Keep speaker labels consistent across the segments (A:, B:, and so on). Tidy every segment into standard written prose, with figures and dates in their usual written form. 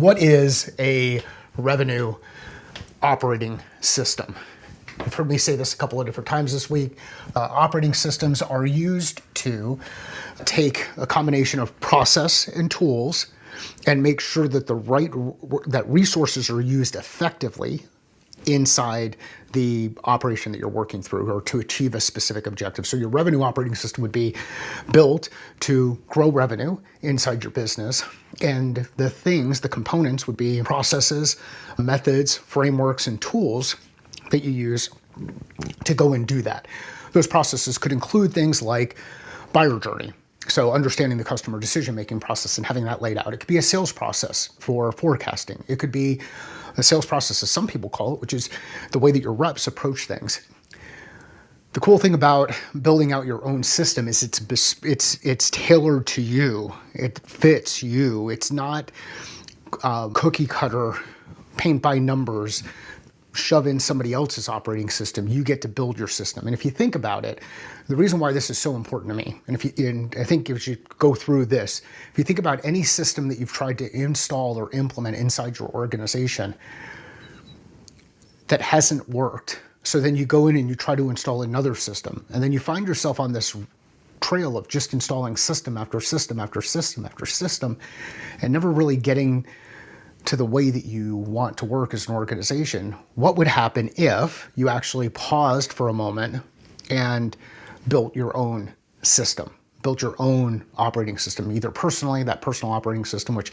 A: What is a revenue operating system? You've heard me say this a couple of different times this week. Operating systems are used to take a combination of process and tools and make sure that that resources are used effectively inside the operation that you're working through or to achieve a specific objective. So your revenue operating system would be built to grow revenue inside your business. And the components would be processes, methods, frameworks, and tools that you use to go and do that. Those processes could include things like buyer journey. So understanding the customer decision-making process and having that laid out. It could be a sales process for forecasting. It could be a sales process, as some people call it, which is the way that your reps approach things. The cool thing about building out your own system is it's tailored to you. It fits you. It's not cookie cutter, paint by numbers, shove in somebody else's operating system. You get to build your system. And if you think about it, the reason why this is so important to me, and I think if you go through this, if you think about any system that you've tried to install or implement inside your organization that hasn't worked, so then you go in and you try to install another system, and then you find yourself on this trail of just installing system after system after system after system, and never really getting to the way that you want to work as an organization. What would happen if you actually paused for a moment and built your own system, built your own operating system, either personally, that personal operating system, which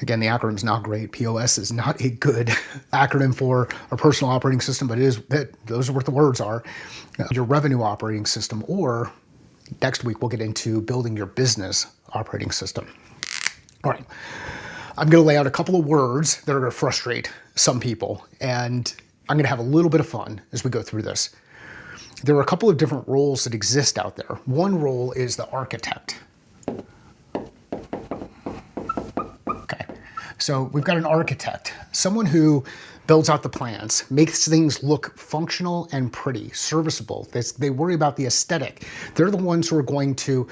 A: again, the acronym's not great. POS is not a good acronym for a personal operating system, but those are what the words are. Your revenue operating system, or next week we'll get into building your business operating system. All right. I'm going to lay out a couple of words that are going to frustrate some people, and I'm going to have a little bit of fun as we go through this. There are a couple of different roles that exist out there. One role is the architect. Okay, so we've got an architect, someone who builds out the plans, makes things look functional and pretty, serviceable. They worry about the aesthetic. They're the ones who are going to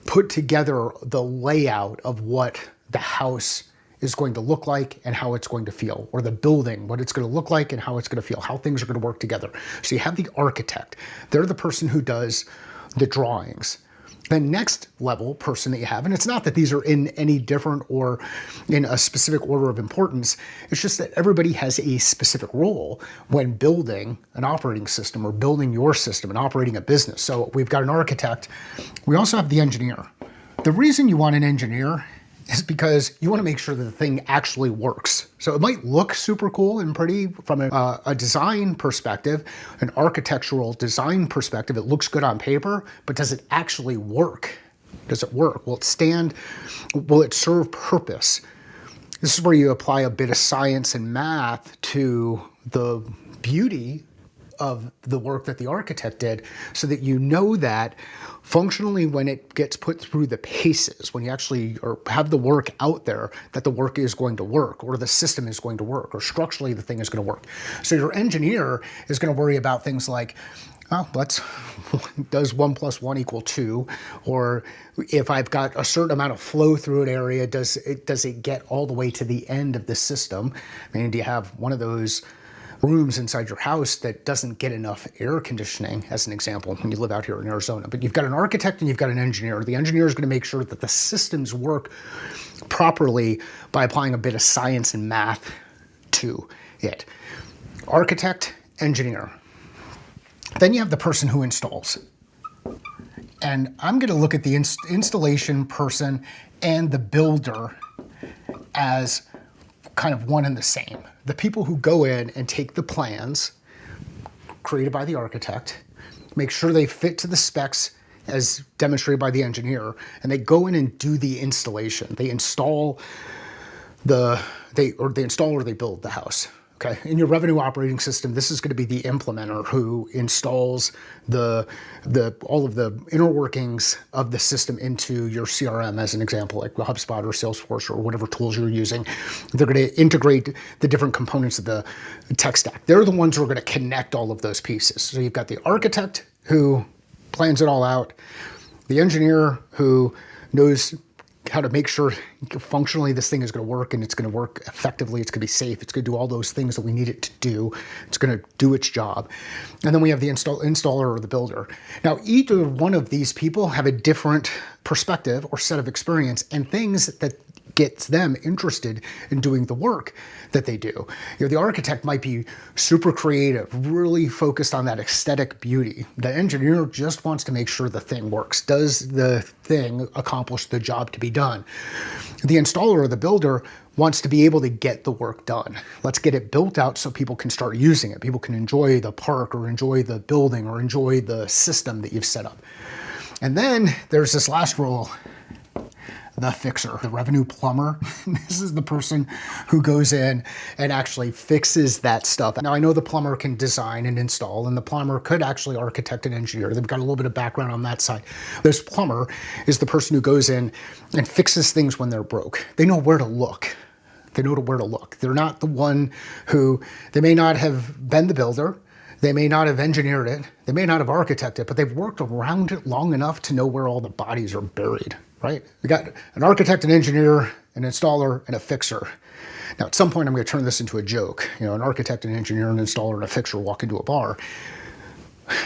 A: put together the layout of what the house is going to look like and how it's going to feel, or the building, what it's going to look like and how it's going to feel, how things are going to work together. So you have the architect. They're the person who does the drawings. The next level person that you have, and it's not that these are in any different or in a specific order of importance, it's just that everybody has a specific role when building an operating system or building your system and operating a business. So we've got an architect. We also have the engineer. The reason you want an engineer is because you want to make sure that the thing actually works. So it might look super cool and pretty from a design perspective, an architectural design perspective. It looks good on paper, but does it actually work? Does it work? Will it stand? Will it serve purpose? This is where you apply a bit of science and math to the beauty of the work that the architect did, so that you know that functionally when it gets put through the paces, when you actually have the work out there, that the work is going to work, or the system is going to work, or structurally the thing is going to work. So your engineer is going to worry about things like, does 1 + 1 = 2? Or if I've got a certain amount of flow through an area, does it get all the way to the end of the system? I mean, do you have one of those rooms inside your house that doesn't get enough air conditioning, as an example, when you live out here in Arizona? But you've got an architect and you've got an engineer. The engineer is going to make sure that the systems work properly by applying a bit of science and math to it. Architect, engineer. Then you have the person who installs. And I'm going to look at the installation person and the builder as kind of one and the same. The people who go in and take the plans created by the architect, make sure they fit to the specs as demonstrated by the engineer, and they go in and do the installation. They install or they build the house. Okay, in your revenue operating system, this is going to be the implementer who installs all of the inner workings of the system into your CRM, as an example, like HubSpot or Salesforce or whatever tools you're using. They're going to integrate the different components of the tech stack. They're the ones who are going to connect all of those pieces. So you've got the architect who plans it all out, the engineer who knows how to make sure functionally this thing is going to work, and it's going to work effectively. It's going to be safe. It's going to do all those things that we need it to do. It's going to do its job. And then we have the installer or the builder. Now, either one of these people have a different perspective or set of experience and things that gets them interested in doing the work that they do. The architect might be super creative, really focused on that aesthetic beauty. The engineer just wants to make sure the thing works. Does the thing accomplish the job to be done? The installer or the builder wants to be able to get the work done. Let's get it built out so people can start using it. People can enjoy the park or enjoy the building or enjoy the system that you've set up. And then there's this last role, the fixer, the revenue plumber. This is the person who goes in and actually fixes that stuff. Now, I know the plumber can design and install, and the plumber could actually architect and engineer. They've got a little bit of background on that side. This plumber is the person who goes in and fixes things when they're broke. They know where to look. They know where to look. They're not the one who, they may not have been the builder, they may not have engineered it, they may not have architected it, but they've worked around it long enough to know where all the bodies are buried, right? We got an architect, an engineer, an installer, and a fixer. Now, at some point, I'm going to turn this into a joke. An architect, an engineer, an installer, and a fixer walk into a bar.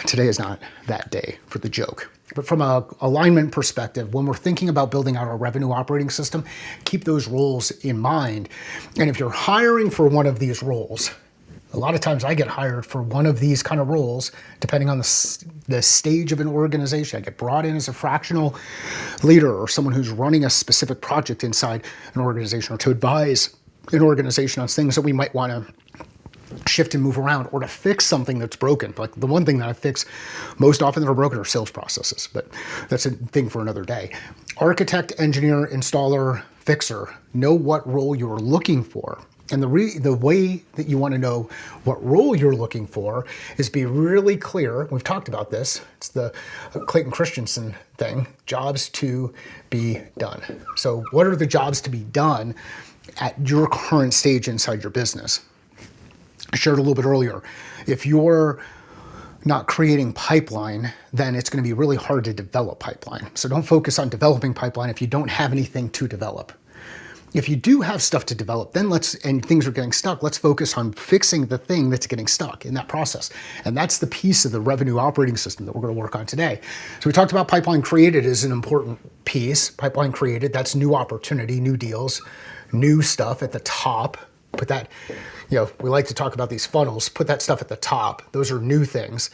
A: Today is not that day for the joke. But from a alignment perspective, when we're thinking about building out our revenue operating system, keep those roles in mind. And if you're hiring for one of these roles, a lot of times I get hired for one of these kind of roles, depending on the stage of an organization. I get brought in as a fractional leader or someone who's running a specific project inside an organization, or to advise an organization on things that we might want to shift and move around, or to fix something that's broken. Like the one thing that I fix most often that are broken are sales processes, but that's a thing for another day. Architect, engineer, installer, fixer, know what role you're looking for. And the way that you want to know what role you're looking for is be really clear. We've talked about this. It's the Clayton Christensen thing, jobs to be done. So what are the jobs to be done at your current stage inside your business? I shared a little bit earlier. If you're not creating pipeline, then it's going to be really hard to develop pipeline. So don't focus on developing pipeline if you don't have anything to develop. If you do have stuff to develop, then and things are getting stuck, let's focus on fixing the thing that's getting stuck in that process. And that's the piece of the revenue operating system that we're going to work on today. So we talked about pipeline created as an important piece. Pipeline created, that's new opportunity, new deals, new stuff at the top. Put that, we like to talk about these funnels, put that stuff at the top. Those are new things.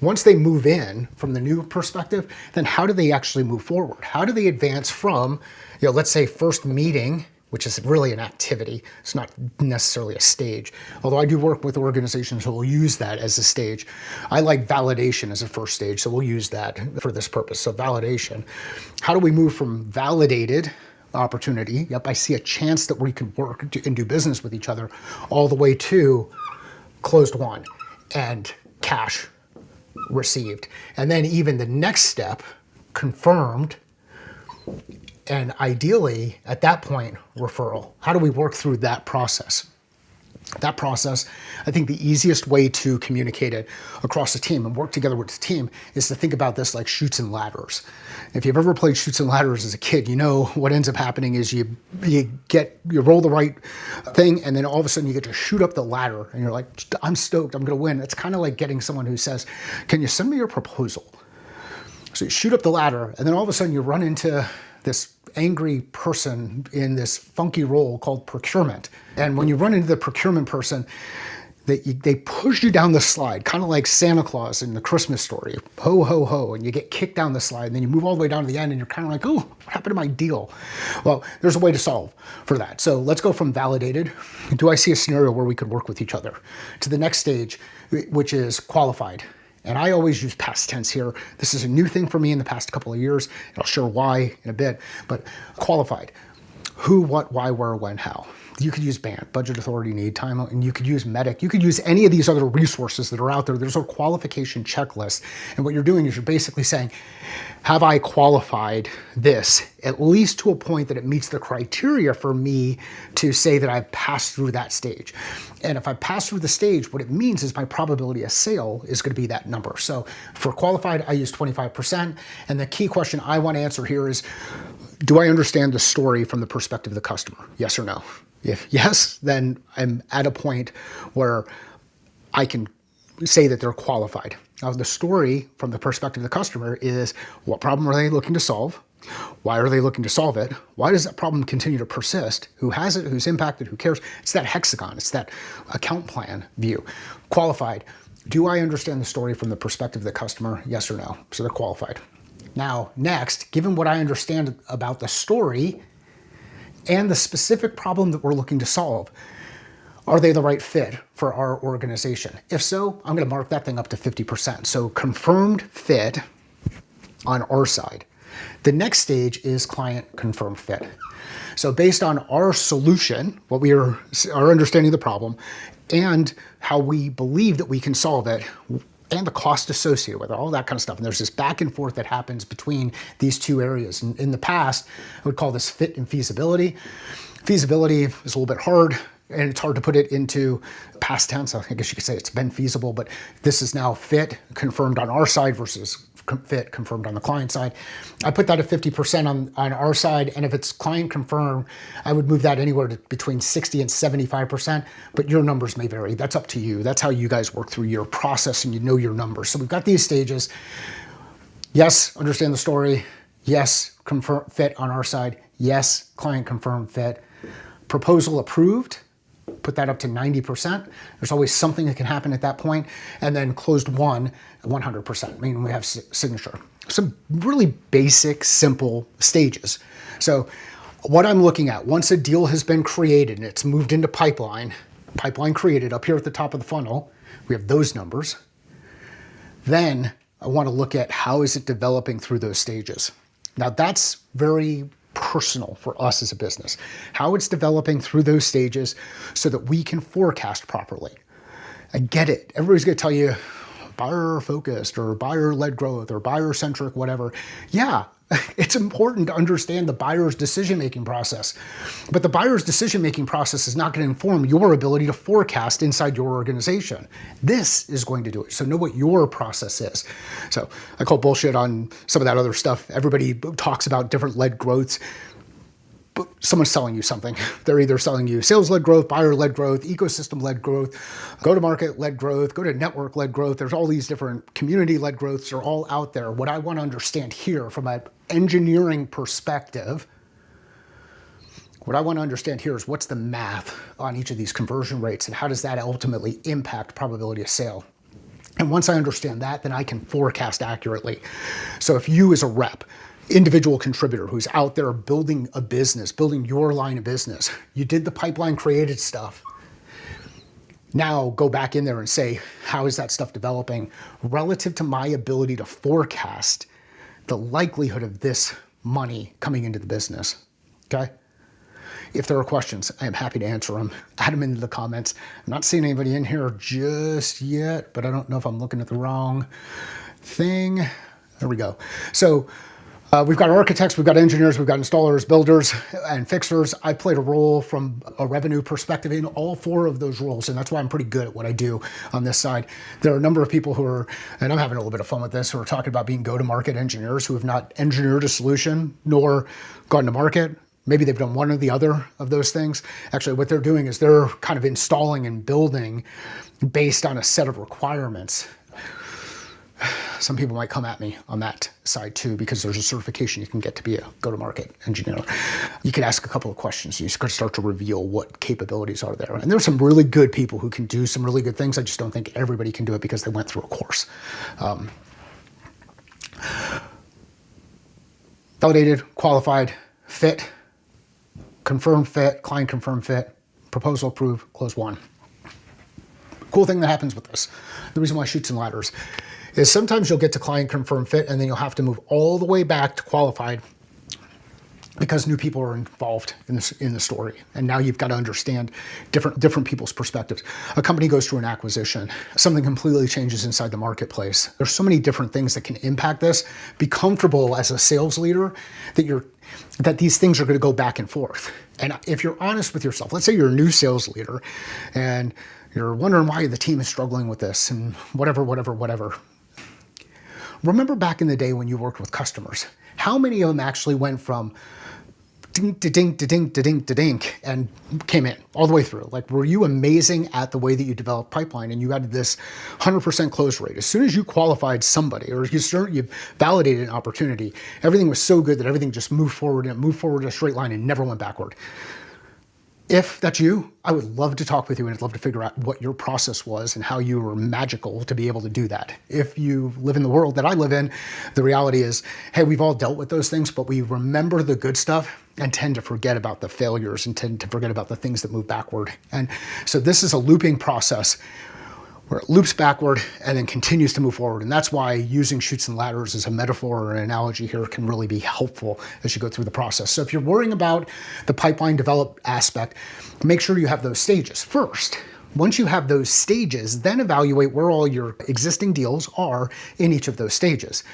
A: Once they move in from the new perspective, then how do they actually move forward? How do they advance from, let's say first meeting, which is really an activity. It's not necessarily a stage. Although I do work with organizations who will use that as a stage. I like validation as a first stage, so we'll use that for this purpose. So validation. How do we move from validated opportunity, yep, I see a chance that we could work and do business with each other, all the way to closed won and cash received. And then even the next step, confirmed, and ideally, at that point, referral. How do we work through that process? That process, I think the easiest way to communicate it across the team and work together with the team is to think about this like chutes and ladders. If you've ever played chutes and ladders as a kid, you know what ends up happening is you roll the right thing, and then all of a sudden you get to shoot up the ladder, and you're like, I'm stoked, I'm gonna win. It's kind of like getting someone who says, can you send me your proposal? So you shoot up the ladder, and then all of a sudden you run into this angry person in this funky role called procurement. And when you run into the procurement person, they push you down the slide, kind of like Santa Claus in the Christmas story. Ho, ho, ho, and you get kicked down the slide, and then you move all the way down to the end, and you're kind of like, oh, what happened to my deal? Well, there's a way to solve for that. So let's go from validated, do I see a scenario where we could work with each other, to the next stage, which is qualified. And I always use past tense here. This is a new thing for me in the past couple of years. I'll share why in a bit, but qualified. Who, what, why, where, when, how. You could use BANT, budget, authority, need, time, and you could use MEDDIC. You could use any of these other resources that are out there. There's a qualification checklist. And what you're doing is you're basically saying, have I qualified this at least to a point that it meets the criteria for me to say that I've passed through that stage? And if I pass through the stage, what it means is my probability of sale is going to be that number. So for qualified, I use 25%. And the key question I want to answer here is, Do I understand the story from the perspective of the customer? Yes or no? If yes, then I'm at a point where I can say that they're qualified. Now, the story from the perspective of the customer is, what problem are they looking to solve? Why are they looking to solve it? Why does that problem continue to persist? Who has it? Who's impacted? Who cares? It's that hexagon. It's that account plan view. Qualified. Do I understand the story from the perspective of the customer? Yes or no? So they're qualified. Now, next, given what I understand about the story and the specific problem that we're looking to solve, are they the right fit for our organization? If so, I'm going to mark that thing up to 50%. So confirmed fit on our side. The next stage is client confirmed fit. So based on our solution, what we are, our understanding of the problem, and how we believe that we can solve it, and the cost associated with it, all that kind of stuff. And there's this back and forth that happens between these two areas. And in the past, I would call this fit and feasibility. Feasibility is a little bit hard, and it's hard to put it into past tense. I guess you could say it's been feasible, but this is now fit, confirmed on our side versus fit, confirmed on the client side. I put that at 50% on our side, and if it's client confirmed, I would move that anywhere to between 60 and 75%, but your numbers may vary. That's up to you. That's how you guys work through your process and you know your numbers. So we've got these stages. Yes, understand the story. Yes, confirm fit on our side. Yes, client confirmed fit. Proposal approved. Put that up to 90%. There's always something that can happen at that point. And then closed won, 100%, meaning we have signature. Some really basic, simple stages. So what I'm looking at, once a deal has been created and it's moved into pipeline created up here at the top of the funnel, we have those numbers. Then I want to look at how is it developing through those stages. Now that's very personal for us as a business, how it's developing through those stages so that we can forecast properly. I get it. Everybody's going to tell you buyer focused or buyer led growth or buyer centric, whatever. Yeah, it's important to understand the buyer's decision-making process, but the buyer's decision-making process is not going to inform your ability to forecast inside your organization. This is going to do it. So know what your process is. So I call bullshit on some of that other stuff. Everybody talks about different led growths, but someone's selling you something. They're either selling you sales-led growth, buyer-led growth, ecosystem-led growth, go-to-market-led growth, go-to-network-led growth. There's all these different community-led growths are all out there. What I want to understand here from an engineering perspective, what I want to understand here is what's the math on each of these conversion rates and how does that ultimately impact probability of sale? And once I understand that, then I can forecast accurately. So if you as a rep, individual contributor who's out there building a business, building your line of business, you did the pipeline created stuff. Now go back in there and say, how is that stuff developing relative to my ability to forecast the likelihood of this money coming into the business, okay? If there are questions, I am happy to answer them. Add them into the comments. I'm not seeing anybody in here just yet, but I don't know if I'm looking at the wrong thing. There we go. So we've got architects, we've got engineers, we've got installers, builders, and fixers. I played a role from a revenue perspective in all four of those roles, and that's why I'm pretty good at what I do on this side. There are a number of people who are, and I'm having a little bit of fun with this, who are talking about being go-to-market engineers who have not engineered a solution nor gone to market. Maybe they've done one or the other of those things. Actually, what they're doing is they're kind of installing and building based on a set of requirements. Some people might come at me on that side too, because there's a certification you can get to be a go-to-market engineer. You can ask a couple of questions. You can start to reveal what capabilities are there. And there's some really good people who can do some really good things. I just don't think everybody can do it because they went through a course. Validated, qualified, fit, confirmed fit, client confirmed fit, proposal approved, close won. Cool thing that happens with this, the reason why Chutes and Ladders, is sometimes you'll get to client confirmed fit and then you'll have to move all the way back to qualified because new people are involved in the story. And now you've got to understand different people's perspectives. A company goes through an acquisition, something completely changes inside the marketplace. There's so many different things that can impact this. Be comfortable as a sales leader that these things are going to go back and forth. And if you're honest with yourself, let's say you're a new sales leader and you're wondering why the team is struggling with this and whatever. Remember back in the day when you worked with customers, how many of them actually went from dink, dink, dink, dink, dink, and came in all the way through. Like, were you amazing at the way that you developed pipeline and you had this 100% close rate? As soon as you qualified somebody or you validated an opportunity, everything was so good that everything just moved forward and it moved forward in a straight line and never went backward. If that's you, I would love to talk with you and I'd love to figure out what your process was and how you were magical to be able to do that. If you live in the world that I live in, the reality is, hey, we've all dealt with those things, but we remember the good stuff and tend to forget about the failures and tend to forget about the things that move backward. And so this is a looping process where it loops backward and then continues to move forward. And that's why using chutes and ladders as a metaphor or an analogy here can really be helpful as you go through the process. So if you're worrying about the pipeline develop aspect, make sure you have those stages first. Once you have those stages, then evaluate where all your existing deals are in each of those stages.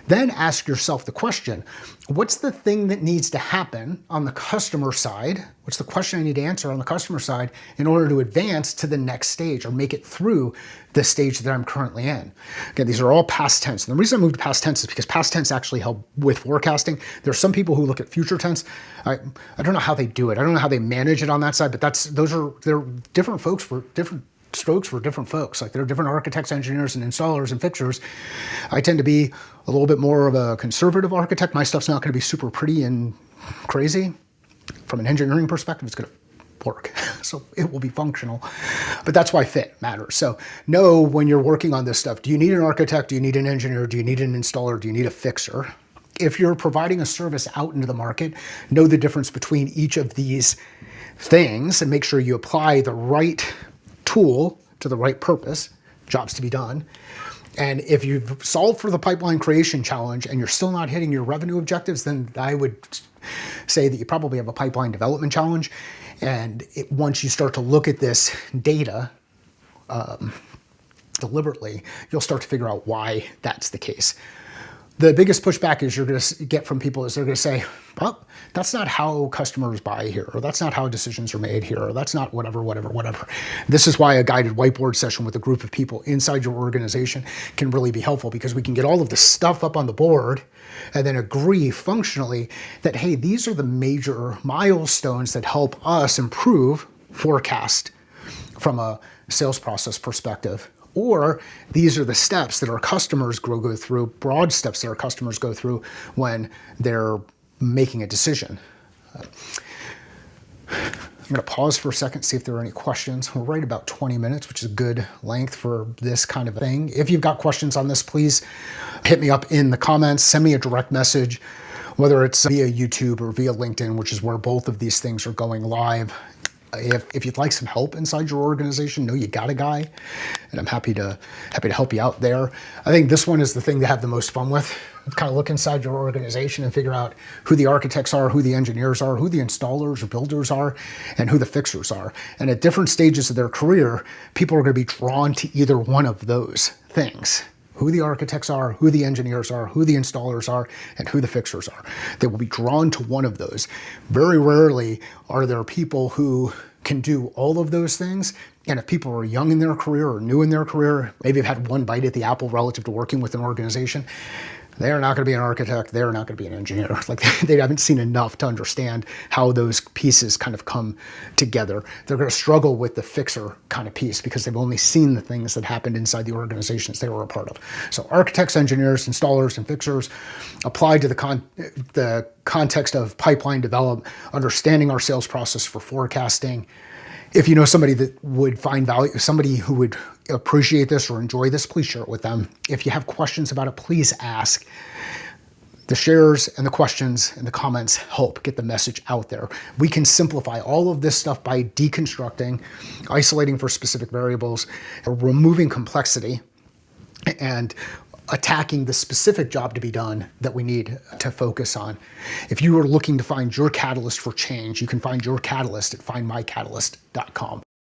A: Then ask yourself the question, what's the thing that needs to happen on the customer side? What's the question I need to answer on the customer side in order to advance to the next stage or make it through the stage that I'm currently in? Okay, these are all past tense. And the reason I moved to past tense is because past tense actually help with forecasting. There are some people who look at future tense. I don't know how they do it. I don't know how they manage it on that side, but they're different folks for different strokes for different folks. Like, there are different architects, engineers, and installers and fixers. I tend to be a little bit more of a conservative architect. My stuff's not going to be super pretty and crazy. From an engineering perspective, it's going to work. So it will be functional. But that's why fit matters. So know when you're working on this stuff, do you need an architect? Do you need an engineer? Do you need an installer? Do you need a fixer? If you're providing a service out into the market, know the difference between each of these things and make sure you apply the right tool to the right purpose, jobs to be done. And if you've solved for the pipeline creation challenge and you're still not hitting your revenue objectives, then I would say that you probably have a pipeline development challenge. And once you start to look at this data deliberately, you'll start to figure out why that's the case. The biggest pushback is you're going to get from people is they're going to say, well, that's not how customers buy here, or that's not how decisions are made here, or that's not whatever. This is why a guided whiteboard session with a group of people inside your organization can really be helpful, because we can get all of this stuff up on the board and then agree functionally that, hey, these are the major milestones that help us improve forecast from a sales process perspective. Or these are the steps that our customers go through, broad steps that our customers go through when they're making a decision. I'm going to pause for a second, see if there are any questions. We're right about 20 minutes, which is a good length for this kind of thing. If you've got questions on this, please hit me up in the comments, send me a direct message, whether it's via YouTube or via LinkedIn, which is where both of these things are going live. If you'd like some help inside your organization, know you got a guy, and I'm happy to help you out there. I think this one is the thing to have the most fun with. Kind of look inside your organization and figure out who the architects are, who the engineers are, who the installers or builders are, and who the fixers are. And at different stages of their career, people are going to be drawn to either one of those things. Who the architects are, who the engineers are, who the installers are, and who the fixers are. They will be drawn to one of those. Very rarely are there people who can do all of those things. And if people are young in their career or new in their career, maybe have had one bite at the apple relative to working with an organization, they are not going to be an architect. They're not going to be an engineer. Like, they haven't seen enough to understand how those pieces kind of come together. They're going to struggle with the fixer kind of piece because they've only seen the things that happened inside the organizations they were a part of. So architects, engineers, installers, and fixers applied to the context of pipeline development, understanding our sales process for forecasting. If you know somebody that would find value, somebody who would appreciate this or enjoy this, please share it with them. If you have questions about it, please ask. The shares and the questions and the comments help get the message out there. We can simplify all of this stuff by deconstructing, isolating for specific variables, removing complexity, and attacking the specific job to be done that we need to focus on. If you are looking to find your catalyst for change, you can find your catalyst at findmycatalyst.com.